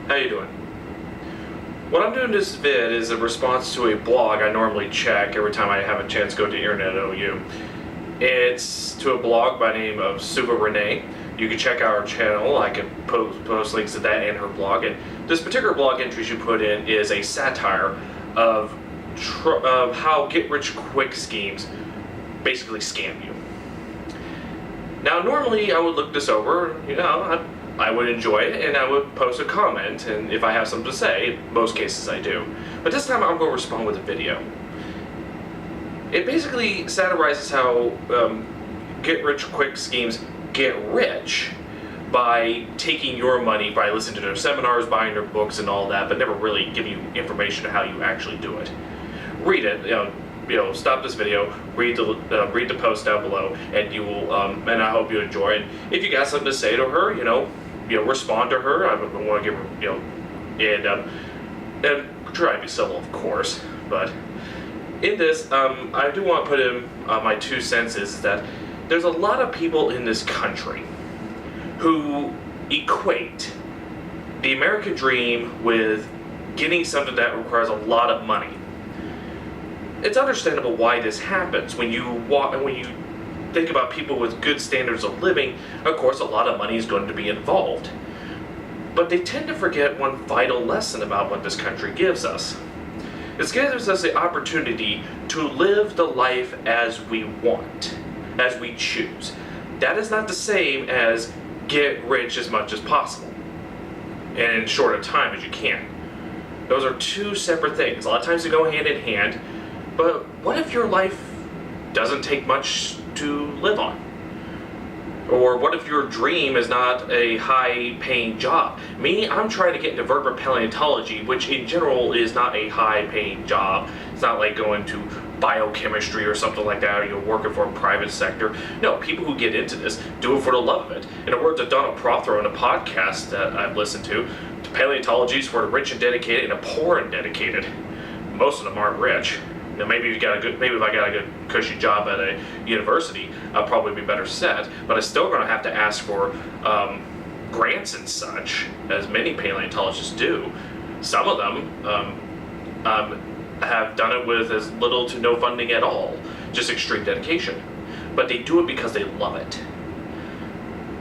How you doing? What I'm doing this vid is a response to a blog I normally check every time I have a chance to go to Internet OU. It's to a blog by the name of Suvarenee. You can check out our channel. I can post links to that and her blog. And this particular blog entry she put in is a satire of how get-rich-quick schemes basically scam you. Now, normally I would look this over, I would enjoy it and I would post a comment, and if I have something to say, in most cases I do. But this time I'm going to respond with a video. It basically satirizes how get-rich-quick schemes get rich by taking your money, by listening to their seminars, buying their books and all that, but never really giving you information on how you actually do it. Read it, stop this video, read the post down below, and you will, and I hope you enjoy it. If you got something to say to her, respond to her. I want to give her, and try to be civil, of course. But in this, I do want to put in my 2 cents is that there's a lot of people in this country who equate the American dream with getting something that requires a lot of money. It's understandable why this happens. When you think about people with good standards of living, of course a lot of money is going to be involved. But they tend to forget one vital lesson about what this country gives us. It gives us the opportunity to live the life as we want, as we choose. That is not the same as get rich as much as possible, and in as short a time as you can. Those are 2 separate things. A lot of times they go hand in hand. But what if your life doesn't take much to live on? Or what if your dream is not a high-paying job? Me, I'm trying to get into vertebrate paleontology, which in general is not a high-paying job. It's not like going to biochemistry or something like that, or you're working for a private sector. No, people who get into this do it for the love of it. In the words of Donald Prothero in a podcast that I've listened to, paleontology is for the rich and dedicated and the poor and dedicated. Most of them aren't rich. Maybe if I got a good cushy job at a university, I'll probably be better set. But I'm still going to have to ask for grants and such, as many paleontologists do. Some of them have done it with as little to no funding at all, just extreme dedication. But they do it because they love it.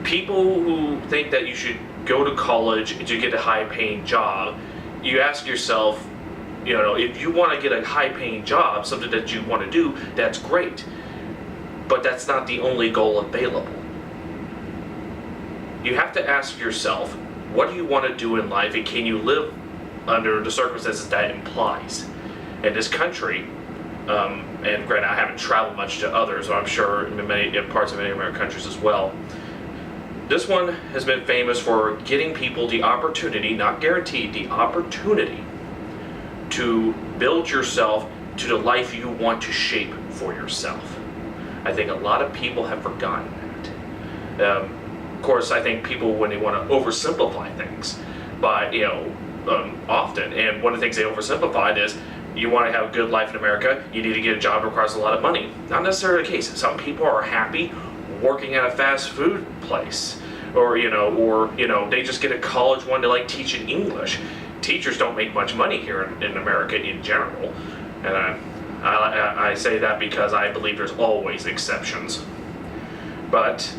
People who think that you should go to college to get a high-paying job, you ask yourself, if you want to get a high-paying job, something that you want to do, that's great. But that's not the only goal available. You have to ask yourself, what do you want to do in life, and can you live under the circumstances that implies? In this country, and granted, I haven't traveled much to others, so I'm sure in parts of many American countries as well. This one has been famous for getting people the opportunity, not guaranteed, the opportunity to build yourself to the life you want to shape for yourself. I think a lot of people have forgotten that. Of course, I think people, when they want to oversimplify things, often, and one of the things they oversimplified is, you want to have a good life in America, you need to get a job that requires a lot of money. Not necessarily the case. Some people are happy working at a fast food place, or they just get a college one to like teaching English. Teachers don't make much money here in America in general, and I say that because I believe there's always exceptions. But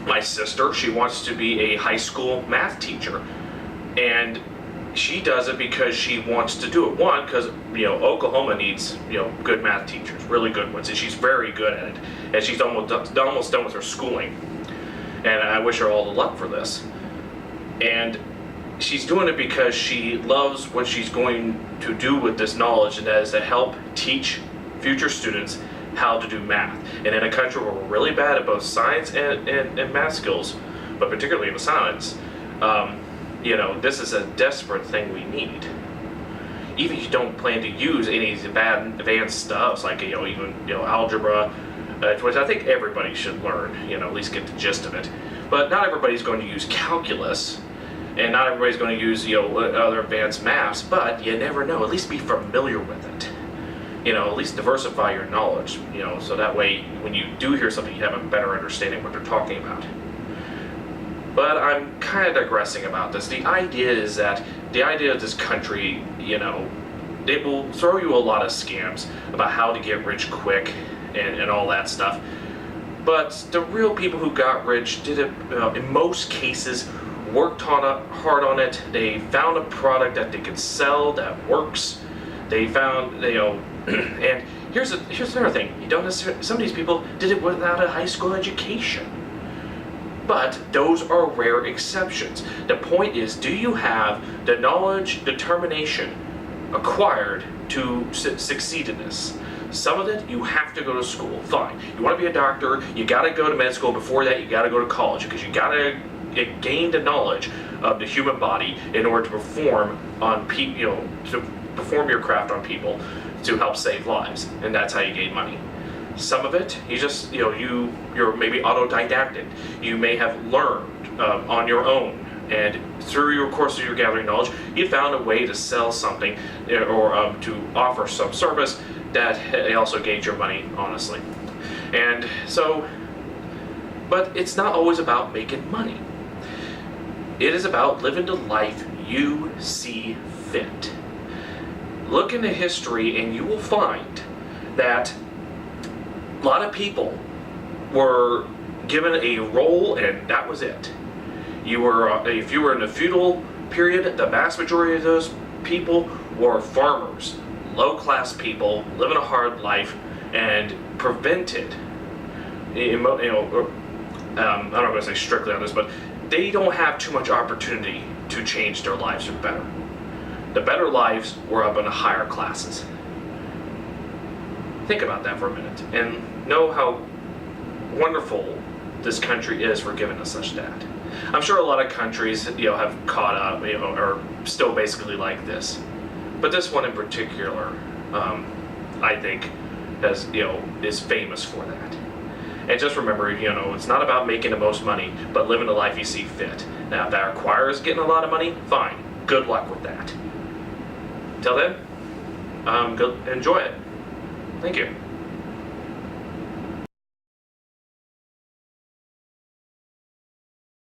my sister, she wants to be a high school math teacher, and she does it because she wants to do it. One, because Oklahoma needs good math teachers, really good ones, and she's very good at it, and she's almost done with her schooling, and I wish her all the luck for this. And she's doing it because she loves what she's going to do with this knowledge, and that is to help teach future students how to do math. And in a country where we're really bad at both science and math skills, but particularly in the science, this is a desperate thing we need. Even if you don't plan to use any advanced stuff, like algebra, which I think everybody should learn, at least get the gist of it. But not everybody's going to use calculus, and not everybody's going to use other advanced maths. But you never know. At least be familiar with it. At least diversify your knowledge. So that way, when you do hear something, you have a better understanding of what they're talking about. But I'm kind of digressing about this. The idea of this country, it will throw you a lot of scams about how to get rich quick and all that stuff. But the real people who got rich did it, in most cases, worked hard on it. They found a product that they could sell that works. They found, and here's another thing. You don't necessarily, some of these people did it without a high school education. But those are rare exceptions. The point is, do you have the knowledge, determination acquired to succeed in this? Some of it, you have to go to school. Fine. You want to be a doctor, you got to go to med school. Before that, you got to go to college because you got to gain the knowledge of the human body in order to perform on people, to perform your craft on people to help save lives, and that's how you gain money. Some of it, you just, you're maybe autodidactic. You may have learned on your own, and through your course of your gathering knowledge, you found a way to sell something or to offer some service that also gains your money, honestly. And so, but it's not always about making money. It is about living the life you see fit. Look into history and you will find that a lot of people were given a role and that was it. If you were in the feudal period, the vast majority of those people were farmers, low-class people living a hard life, and prevented. I'm not going to say strictly on this, but they don't have too much opportunity to change their lives for better. The better lives were up in the higher classes. Think about that for a minute and know how wonderful this country is for giving us such that. I'm sure a lot of countries, have caught up, are still basically like this. But this one in particular, I think, is famous for that. And just remember, it's not about making the most money, but living the life you see fit. Now, if that requires getting a lot of money, fine. Good luck with that. Till then, enjoy it. Thank you.